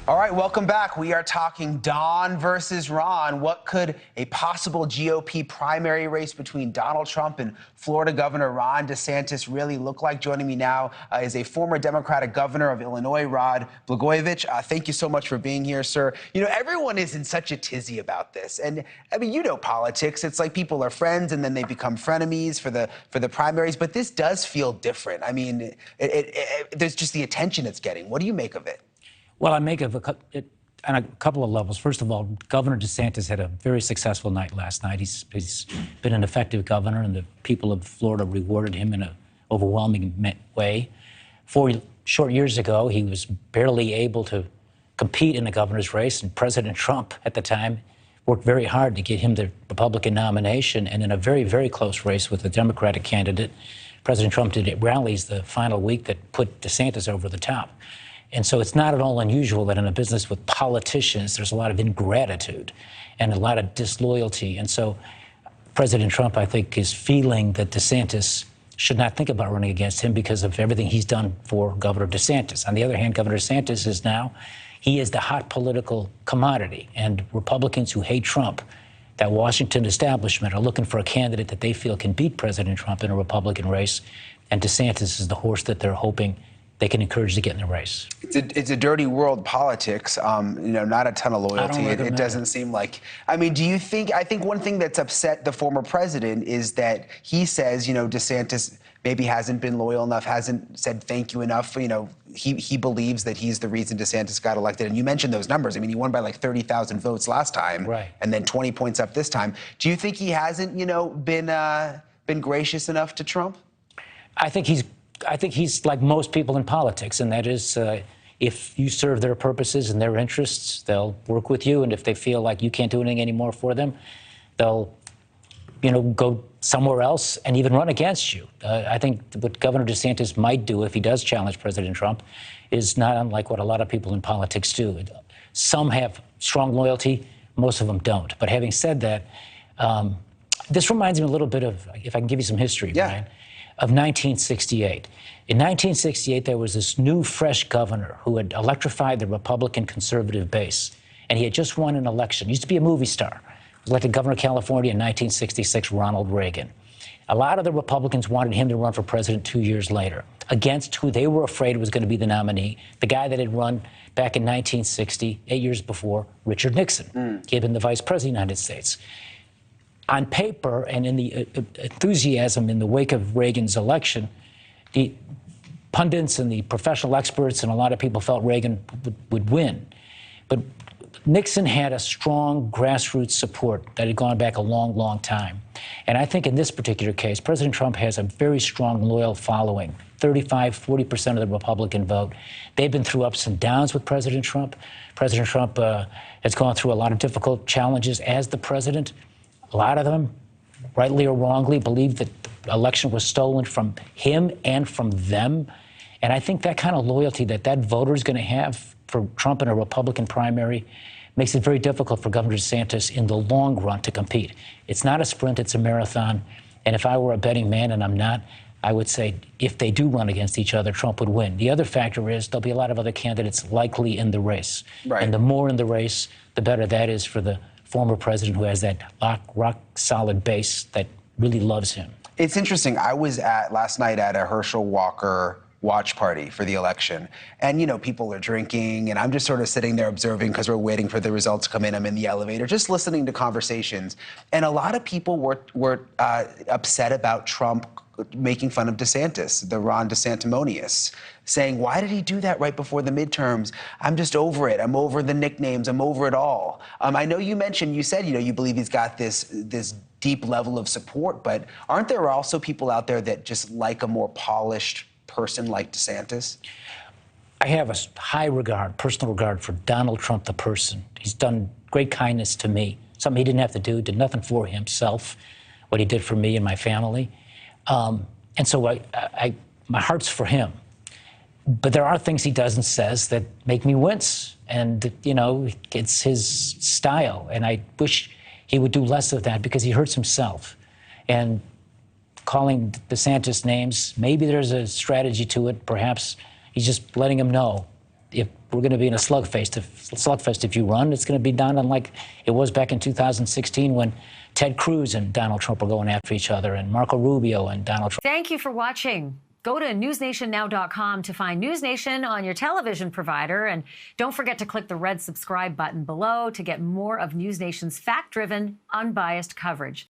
All right, welcome back. We are talking Don versus Ron. What could a possible GOP primary race between Donald Trump and Florida Governor Ron DeSantis really look like? Joining me now is a former Democratic governor of Illinois, Rod Blagojevich. Thank you so much for being here, sir. You know, everyone is in such a tizzy about this. And I mean, you know politics. It's like people are friends and then they become frenemies for the primaries. But this does feel different. I mean, there's just the attention it's getting. What do you make of it? Well, I make it on a couple of levels. First of all, Governor DeSantis had a very successful night last night. He's been an effective governor, and the people of Florida rewarded him in an overwhelming way. 4 short years ago, he was barely able to compete in a governor's race, and President Trump at the time worked very hard to get him the Republican nomination, and in a very, very close race with the Democratic candidate, President Trump did rallies the final week that put DeSantis over the top. And so it's not at all unusual that in a business with politicians, there's a lot of ingratitude and a lot of disloyalty. And so President Trump, I think, is feeling that DeSantis should not think about running against him because of everything he's done for Governor DeSantis. On the other hand, Governor DeSantis is now, he is the hot political commodity. And Republicans who hate Trump, that Washington establishment, are looking for a candidate that they feel can beat President Trump in a Republican race. And DeSantis is the horse that they're hoping they can encourage to get in the race. It's a dirty world, politics. You know, not a ton of loyalty. It doesn't seem like. I mean, do you think? I think one thing that's upset the former president is that he says, you know, DeSantis maybe hasn't been loyal enough, hasn't said thank you enough. You know, he believes that he's the reason DeSantis got elected. And you mentioned those numbers. I mean, he won by like 30,000 votes last time, right? And then 20 points up this time. Do you think he hasn't, you know, been gracious enough to Trump? I think he's like most people in politics, and that is if you serve their purposes and their interests, they'll work with you. And if they feel like you can't do anything anymore for them, they'll, you know, go somewhere else and even run against you. I think what Governor DeSantis might do if he does challenge President Trump is not unlike what a lot of people in politics do. Some have strong loyalty, most of them don't. But having said that, this reminds me a little bit of, if I can give you some history, Brian, of 1968. In 1968, there was this new, fresh governor who had electrified the Republican conservative base, and he had just won an election. He used to be a movie star. He was elected governor of California in 1966, Ronald Reagan. A lot of the Republicans wanted him to run for president 2 years later, against who they were afraid was going to be the nominee, the guy that had run back in 1960, 8 years before, Richard Nixon. He had been the vice president of the United States. On paper and in the enthusiasm in the wake of Reagan's election, the pundits and the professional experts and a lot of people felt Reagan would win. But Nixon had a strong grassroots support that had gone back a long, long time. And I think in this particular case, President Trump has a very strong, loyal following, 35–40% of the Republican vote. They've been through ups and downs with President Trump. President Trump has gone through a lot of difficult challenges as the president. A lot of them, rightly or wrongly, believe that the election was stolen from him and from them. And I think that kind of loyalty that voter is going to have for Trump in a Republican primary makes it very difficult for Governor DeSantis in the long run to compete. It's not a sprint, it's a marathon. And if I were a betting man, and I'm not, I would say if they do run against each other, Trump would win. The other factor is there'll be a lot of other candidates likely in the race. Right. And the more in the race, the better that is for the former president who has that rock-solid base that really loves him. It's interesting. I was last night at a Herschel Walker watch party for the election. And, you know, people are drinking, and I'm just sort of sitting there observing because we're waiting for the results to come in. I'm in the elevator, just listening to conversations. And a lot of people were upset about Trump making fun of DeSantis, the Ron DeSantimonious, saying, why did he do that right before the midterms? I'm just over it. I'm over the nicknames. I'm over it all. I know you said, you know, you believe he's got this deep level of support, but aren't there also people out there that just like a more polished person like DeSantis? I have a high regard, personal regard for Donald Trump, the person. He's done great kindness to me, something he didn't have to do, did nothing for himself, what he did for me and my family. And so my heart's for him. But there are things he does and says that make me wince. And, you know, it's his style. And I wish he would do less of that because he hurts himself. And calling DeSantis names, maybe there's a strategy to it. Perhaps he's just letting him know if we're going to be in a slugfest if you run, it's going to be done like it was back in 2016 when Ted Cruz and Donald Trump were going after each other, and Marco Rubio and Donald Trump. Thank you for watching. Go to newsnationnow.com to find NewsNation on your television provider. And don't forget to click the red subscribe button below to get more of NewsNation's fact-driven, unbiased coverage.